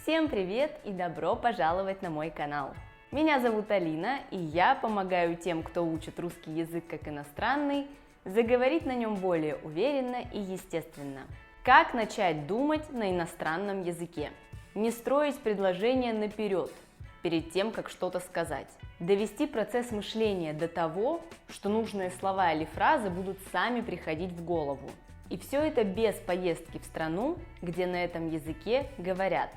Всем привет и добро пожаловать на мой канал! Меня зовут Алина, и я помогаю тем, кто учит русский язык как иностранный, заговорить на нем более уверенно и естественно. Как начать думать на иностранном языке? Не строить предложения наперед, перед тем, как что-то сказать. Довести процесс мышления до того, что нужные слова или фразы будут сами приходить в голову. И все это без поездки в страну, где на этом языке говорят.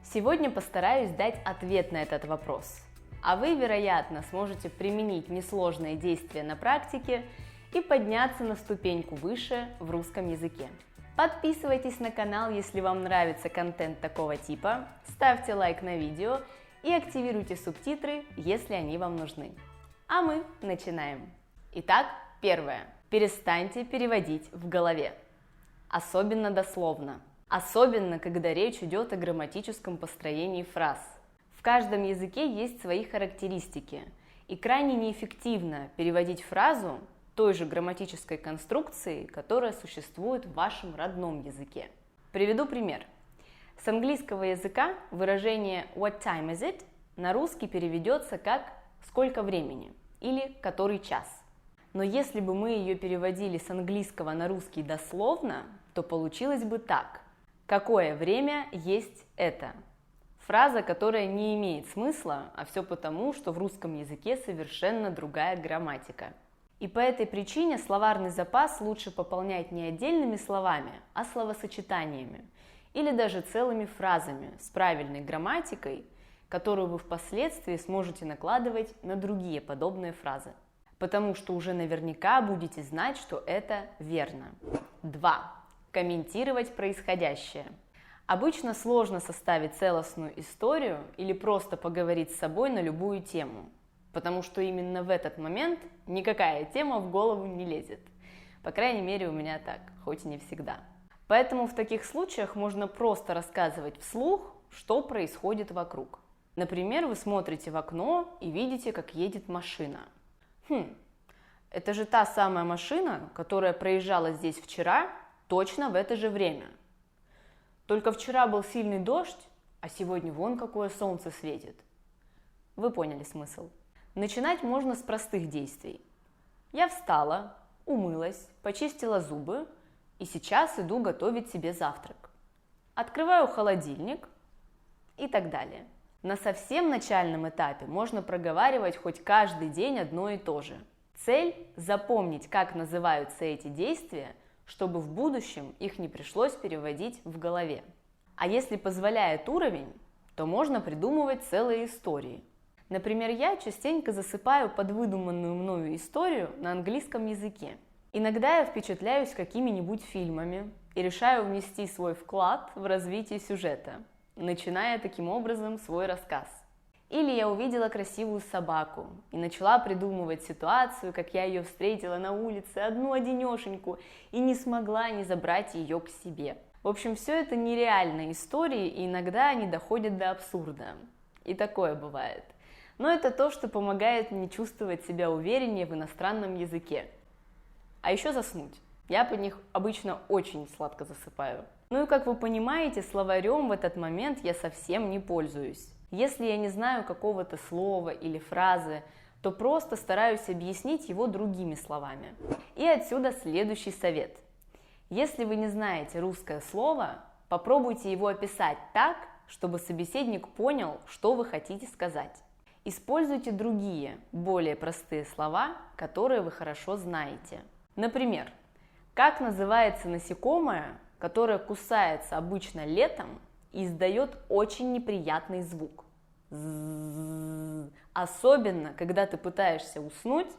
Сегодня постараюсь дать ответ на этот вопрос. А вы, вероятно, сможете применить несложные действия на практике и подняться на ступеньку выше в русском языке. Подписывайтесь на канал, если вам нравится контент такого типа, ставьте лайк на видео и активируйте субтитры, если они вам нужны. А мы начинаем. Итак, первое. Перестаньте переводить в голове. Особенно дословно. Особенно, когда речь идет о грамматическом построении фраз. В каждом языке есть свои характеристики, и крайне неэффективно переводить фразу той же грамматической конструкции, которая существует в вашем родном языке. Приведу пример. С английского языка выражение «What time is it» на русский переведется как «Сколько времени» или «Который час». Но если бы мы ее переводили с английского на русский дословно, то получилось бы так. Какое время есть это? Фраза, которая не имеет смысла, а все потому, что в русском языке совершенно другая грамматика. И по этой причине словарный запас лучше пополнять не отдельными словами, а словосочетаниями или даже целыми фразами с правильной грамматикой, которую вы впоследствии сможете накладывать на другие подобные фразы. Потому что уже наверняка будете знать, что это верно. 2. Комментировать происходящее. Обычно сложно составить целостную историю или просто поговорить с собой на любую тему, потому что именно в этот момент никакая тема в голову не лезет. По крайней мере, у меня так, хоть и не всегда. Поэтому в таких случаях можно просто рассказывать вслух, что происходит вокруг. Например, вы смотрите в окно и видите, как едет машина. Это же та самая машина, которая проезжала здесь вчера, точно в это же время. Только вчера был сильный дождь, а сегодня вон какое солнце светит. Вы поняли смысл. Начинать можно с простых действий. Я встала, умылась, почистила зубы и сейчас иду готовить себе завтрак. Открываю холодильник и так далее. На совсем начальном этапе можно проговаривать хоть каждый день одно и то же. Цель – запомнить, как называются эти действия, чтобы в будущем их не пришлось переводить в голове. А если позволяет уровень, то можно придумывать целые истории. Например, я частенько засыпаю под выдуманную мною историю на английском языке. Иногда я впечатляюсь какими-нибудь фильмами и решаю внести свой вклад в развитие сюжета, начиная таким образом свой рассказ. Или я увидела красивую собаку и начала придумывать ситуацию, как я ее встретила на улице одну-одинешеньку и не смогла не забрать ее к себе. В общем, все это нереальные истории, и иногда они доходят до абсурда. И такое бывает. Но это то, что помогает мне чувствовать себя увереннее в иностранном языке. А еще заснуть. Я под них обычно очень сладко засыпаю. Ну и как вы понимаете, словарем в этот момент я совсем не пользуюсь. Если я не знаю какого-то слова или фразы, то просто стараюсь объяснить его другими словами. И отсюда следующий совет. Если вы не знаете русское слово, попробуйте его описать так, чтобы собеседник понял, что вы хотите сказать. Используйте другие, более простые слова, которые вы хорошо знаете. Например, как называется насекомое, которое кусается обычно летом и издает очень неприятный звук. Особенно, когда ты пытаешься уснуть,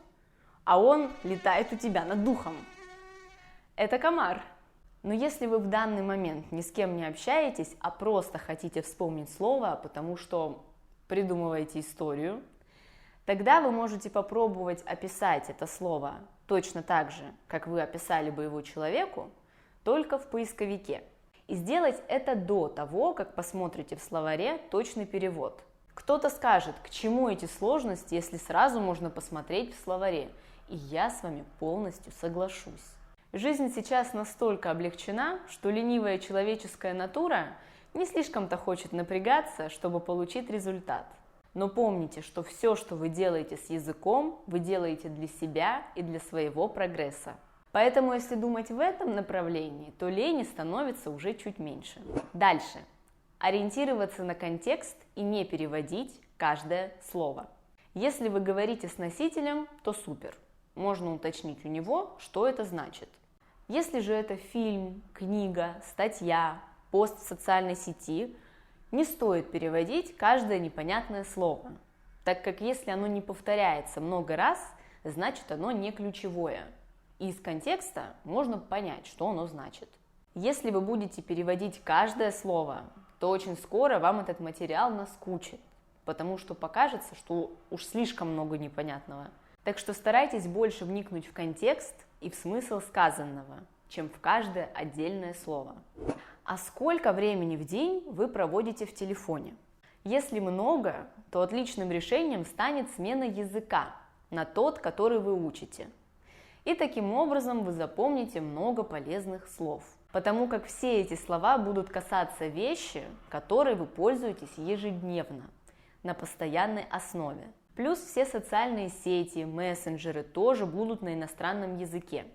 а он летает у тебя над духом. Это комар. Но если вы в данный момент ни с кем не общаетесь, а просто хотите вспомнить слово, потому что придумываете историю, тогда вы можете попробовать описать это слово точно так же, как вы описали бы его человеку, только в поисковике. И сделать это до того, как посмотрите в словаре точный перевод. Кто-то скажет, к чему эти сложности, если сразу можно посмотреть в словаре, и я с вами полностью соглашусь. Жизнь сейчас настолько облегчена, что ленивая человеческая натура не слишком-то хочет напрягаться, чтобы получить результат. Но помните, что все, что вы делаете с языком, вы делаете для себя и для своего прогресса. Поэтому, если думать в этом направлении, то лени становится уже чуть меньше. Дальше. Ориентироваться на контекст и не переводить каждое слово. Если вы говорите с носителем, то супер. Можно уточнить у него, что это значит. Если же это фильм, книга, статья, пост в социальной сети, не стоит переводить каждое непонятное слово, так как если оно не повторяется много раз, значит оно не ключевое. И из контекста можно понять, что оно значит. Если вы будете переводить каждое слово, то очень скоро вам этот материал наскучит, потому что покажется, что уж слишком много непонятного. Так что старайтесь больше вникнуть в контекст и в смысл сказанного, чем в каждое отдельное слово. А сколько времени в день вы проводите в телефоне? Если много, то отличным решением станет смена языка на тот, который вы учите. И таким образом вы запомните много полезных слов, потому как все эти слова будут касаться вещи, которой вы пользуетесь ежедневно, на постоянной основе. Плюс все социальные сети, мессенджеры тоже будут на иностранном языке.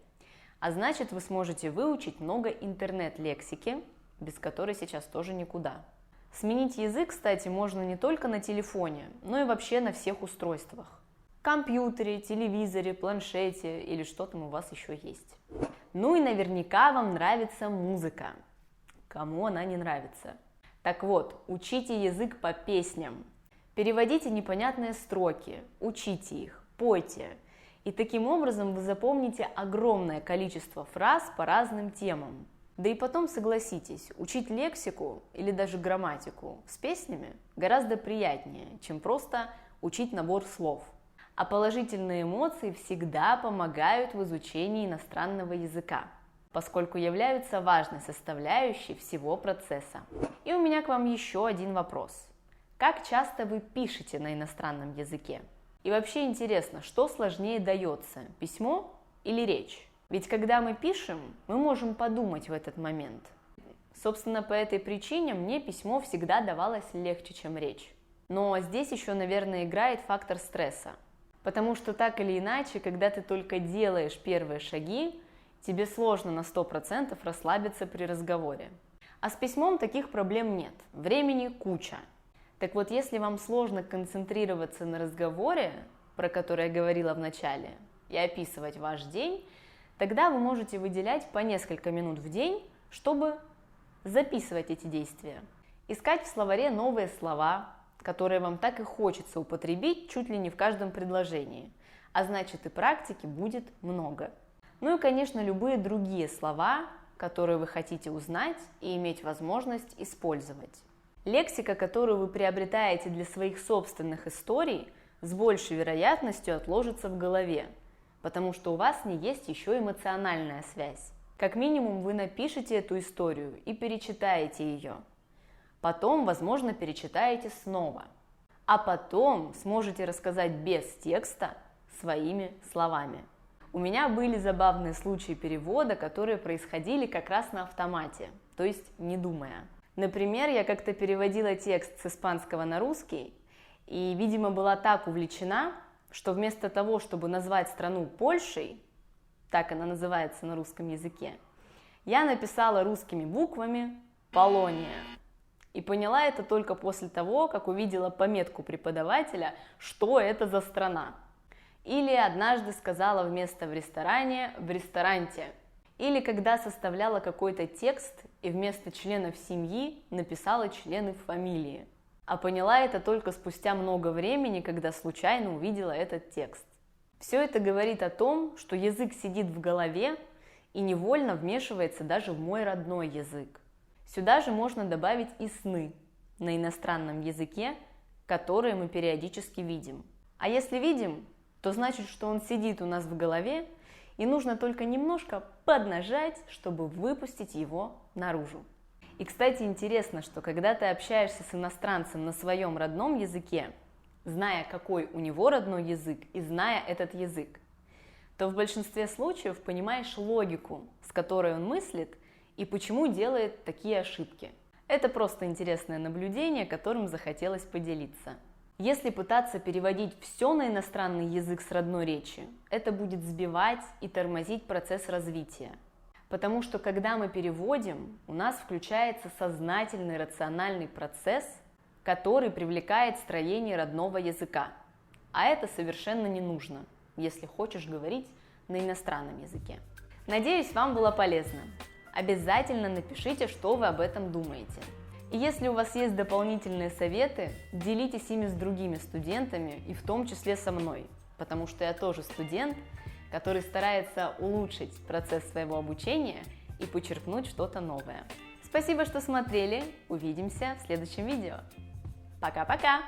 А значит, вы сможете выучить много интернет-лексики, без которой сейчас тоже никуда. Сменить язык, кстати, можно не только на телефоне, но и вообще на всех устройствах. Компьютере, телевизоре, планшете или что там у вас еще есть. Ну и наверняка вам нравится музыка. Кому она не нравится? Так вот, учите язык по песням. Переводите непонятные строки, учите их, пойте. И таким образом вы запомните огромное количество фраз по разным темам. Да и потом согласитесь, учить лексику или даже грамматику с песнями гораздо приятнее, чем просто учить набор слов. А положительные эмоции всегда помогают в изучении иностранного языка, поскольку являются важной составляющей всего процесса. И у меня к вам еще один вопрос. Как часто вы пишете на иностранном языке? И вообще интересно, что сложнее дается, письмо или речь? Ведь когда мы пишем, мы можем подумать в этот момент. Собственно, по этой причине мне письмо всегда давалось легче, чем речь. Но здесь еще, наверное, играет фактор стресса. Потому что так или иначе, когда ты только делаешь первые шаги, тебе сложно на 100% расслабиться при разговоре. А с письмом таких проблем нет, времени куча. Так вот, если вам сложно концентрироваться на разговоре, про который я говорила в начале, и описывать ваш день, тогда вы можете выделять по несколько минут в день, чтобы записывать эти действия. Искать в словаре новые слова, которые вам так и хочется употребить чуть ли не в каждом предложении, а значит и практики будет много. Ну и, конечно, любые другие слова, которые вы хотите узнать и иметь возможность использовать. Лексика, которую вы приобретаете для своих собственных историй, с большей вероятностью отложится в голове, потому что у вас не есть еще эмоциональная связь. Как минимум вы напишите эту историю и перечитаете ее. Потом, возможно, перечитаете снова. А потом сможете рассказать без текста своими словами. У меня были забавные случаи перевода, которые происходили как раз на автомате, то есть не думая. Например, я как-то переводила текст с испанского на русский, и, видимо, была так увлечена, что вместо того, чтобы назвать страну Польшей, так она называется на русском языке, я написала русскими буквами «Полония». И поняла это только после того, как увидела пометку преподавателя, что это за страна. Или однажды сказала вместо «в ресторане» «в ресторанте». Или когда составляла какой-то текст и вместо членов семьи написала члены фамилии. А поняла это только спустя много времени, когда случайно увидела этот текст. Все это говорит о том, что язык сидит в голове и невольно вмешивается даже в мой родной язык. Сюда же можно добавить и сны на иностранном языке, которые мы периодически видим. А если видим, то значит, что он сидит у нас в голове, и нужно только немножко поднажать, чтобы выпустить его наружу. И, кстати, интересно, что когда ты общаешься с иностранцем на своем родном языке, зная, какой у него родной язык и зная этот язык, то в большинстве случаев понимаешь логику, с которой он мыслит, и почему делает такие ошибки. Это просто интересное наблюдение, которым захотелось поделиться. Если пытаться переводить все на иностранный язык с родной речи, это будет сбивать и тормозить процесс развития. Потому что когда мы переводим, у нас включается сознательный рациональный процесс, который привлекает строение родного языка. А это совершенно не нужно, если хочешь говорить на иностранном языке. Надеюсь, вам было полезно. Обязательно напишите, что вы об этом думаете. И если у вас есть дополнительные советы, делитесь ими с другими студентами и в том числе со мной, потому что я тоже студент, который старается улучшить процесс своего обучения и почерпнуть что-то новое. Спасибо, что смотрели. Увидимся в следующем видео. Пока-пока!